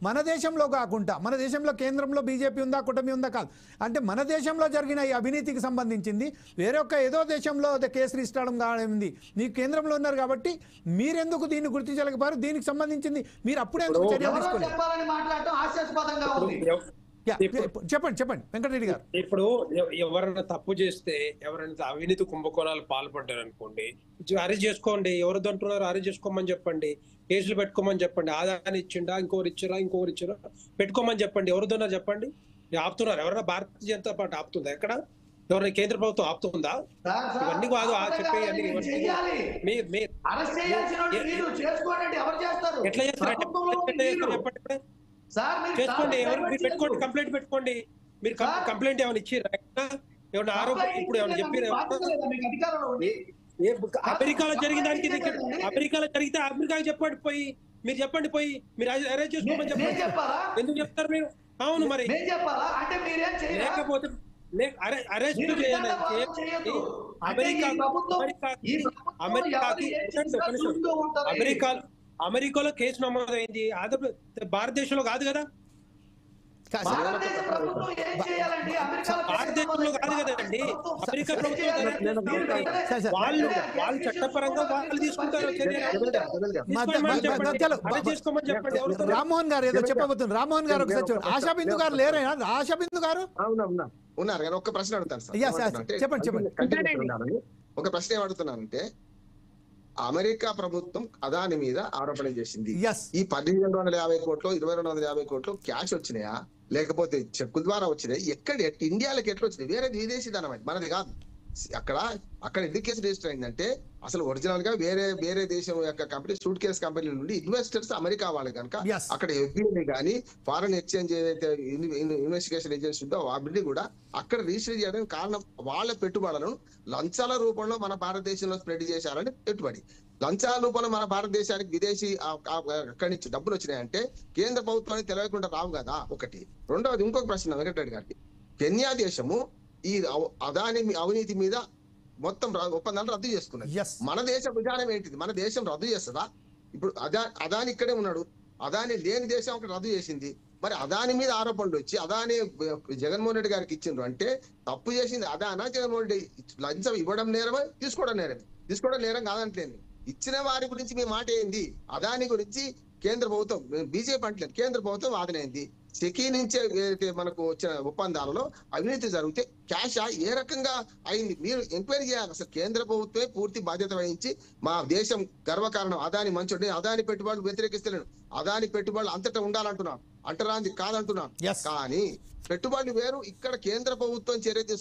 మన దేశంలో కాకుండా, మన దేశంలో కేంద్రంలో బీజేపీ ఉందా, కూటమి ఉందా కాదు, అంటే మన దేశంలో జరిగిన ఈ అవినీతికి సంబంధించింది వేరొక ఏదో దేశంలో కేసు రిజిస్టర్ అవడం కానింది. మీరు కేంద్రంలో ఉన్నారు కాబట్టి మీరెందుకు దీన్ని గుర్తించలేకపోయారు? దీనికి సంబంధించింది మీరు అప్పుడే ఎందుకు చర్యలు తీసుకోలేదు? చెప్పండి వెంకటరెడ్డి గారు. ఇప్పుడు ఎవరైనా తప్పు చేస్తే, ఎవరైనా అవినీతి కుంభకోణాలు పాల్పడ్డారు అనుకోండి, అరెస్ట్ చేసుకోండి. ఎవరితో అంటున్నారు అరెస్ట్ చేసుకోమని చెప్పండి, కేసులు పెట్టుకోమని చెప్పండి. ఆదాయాన్ని ఇచ్చిండా, ఇంకొకరు ఇచ్చారా పెట్టుకోమని చెప్పండి. ఎవరితోన్నా చెప్పండి. ఆపుతున్నారు ఎవరైనా? భారతీయ జనతా పార్టీ ఆపుతుందా? ఎక్కడ ఎవరైనా కేంద్ర ప్రభుత్వం ఆపుతుందా? ఇవన్నీ కాదు చెప్పే ఎట్లా చేస్తారు చెప్పండి. చేసుకోండి, ఎవరు పెట్టుకోండి, కంప్లైంట్ పెట్టుకోండి. మీరు కంప్లైంట్ ఏమైనా ఇచ్చిరా? ఏమన్నా ఆరోపణ ఇప్పుడు ఏమైనా చెప్పారు? అమెరికాలో జరిగిన దానికి అమెరికాలో జరిగితే అమెరికాకి చెప్పండి పోయి, మీరు చెప్పండి పోయి, మీరు అరెస్ట్ చేసుకోమని చెప్పండి. ఎందుకు చెప్తారు మీరు? అవును మరి, లేకపోతే అరెస్ట్ చేయాలి. అమెరికాలో కేసు నమోదైంది, భారతదేశంలో కాదు కదా. భారతదేశంలో కాదు కదండి. అమెరికా ప్రభుత్వం వాళ్ళు చట్టపరంగా వాళ్ళు తీసుకుంటారు. చేసుకోమని చెప్పండి. రామ్మోహన్ గారు ఏదో చెప్పబోతున్నారు. రామ్మోహన్ గారు ఒకసారి. ఆశాబిందు గారు లేరా? ఆశాబిందు గారు ఉన్నారు కానీ ఒక ప్రశ్న అడుగుతాను సార్. చెప్పండి. ఒక ప్రశ్న ఏమడుగుతున్నానంటే, అమెరికా ప్రభుత్వం అదాని మీద ఆరోపణ చేసింది. ఈ 1750 కోట్లు 2250 కోట్లు క్యాష్ వచ్చినాయా, లేకపోతే చెక్కుల ద్వారా వచ్చినాయి? ఇండియాలోకి ఎట్లా వచ్చినాయి? వేరే విదేశీ ధనం, మనది కాదు. అక్కడ ఎందుకు కేసు రిజిస్టర్ అయిందంటే, అసలు ఒరిజినల్ గా వేరే దేశం యొక్క కంపెనీ, సూట్ కేసు కంపెనీల నుండి ఇన్వెస్టర్స్ అమెరికా వాళ్ళు కనుక అక్కడ ఎఫ్బిఐ కానీ ఫారెన్ ఎక్స్చేంజ్ ఏదైతే ఇన్వెస్టిగేషన్ ఏజెన్సీ ఉందో వాటిని కూడా అక్కడ రిజిస్టర్ చేయడానికి కారణం, వాళ్ళ పెట్టుబడులను లంచాల రూపంలో మన భారతదేశంలో స్ప్రెడ్ చేశారని పెట్టుబడి. లంచాల రూపంలో మన భారతదేశానికి విదేశీ అక్కడి నుంచి డబ్బులు వచ్చినాయంటే కేంద్ర ప్రభుత్వానికి తెలియకుండా రావు కదా, ఒకటి. రెండవది, ఇంకొక ప్రశ్న వెంకటరెడ్డి గారికి. కెన్యా దేశము ఈ అదాని అవినీతి మీద మొత్తం ఒప్పందాలు రద్దు చేసుకున్నది. మన దేశ విధానం ఏంటిది? మన దేశం రద్దు చేస్తుందా? ఇప్పుడు అదాని ఇక్కడే ఉన్నాడు, అదాని లేని దేశం అక్కడ రద్దు చేసింది. మరి అదాని మీద ఆరోపణలు వచ్చి అదాని జగన్మోహన్ రెడ్డి గారికి ఇచ్చిండ్రు అంటే తప్పు చేసింది అదానా జగన్మోహన్ రెడ్డి? లంచం ఇవ్వడం నేరమే, తీసుకోవడం నేరమే. తీసుకోవడం నేరం కాదంటలేదు. ఇచ్చిన వారి గురించి మీ మాట ఏంది? అదాని గురించి కేంద్ర ప్రభుత్వం, బీజేపీ అంటలేదు, కేంద్ర ప్రభుత్వం వాదనైంది. సెకీ నుంచే మనకు వచ్చిన ఒప్పందాలలో అవినీతి జరిగితే క్యాష్ ఏ రకంగా అయింది మీరు ఎంక్వైరీ చేయాలి. అసలు కేంద్ర ప్రభుత్వమే పూర్తి బాధ్యత వహించి, మా దేశం గర్వకారణం అదాని మంచోడు, అదాని పెట్టుబడులు వ్యతిరేకిస్తలేను, అదాని పెట్టుబడులు అంతటా ఉండాలంటున్నాను, అంటరాంది కాదంటున్నాను. కానీ పెట్టుబడులు వేరు, ఇక్కడ కేంద్ర ప్రభుత్వం చర్య తీసుకు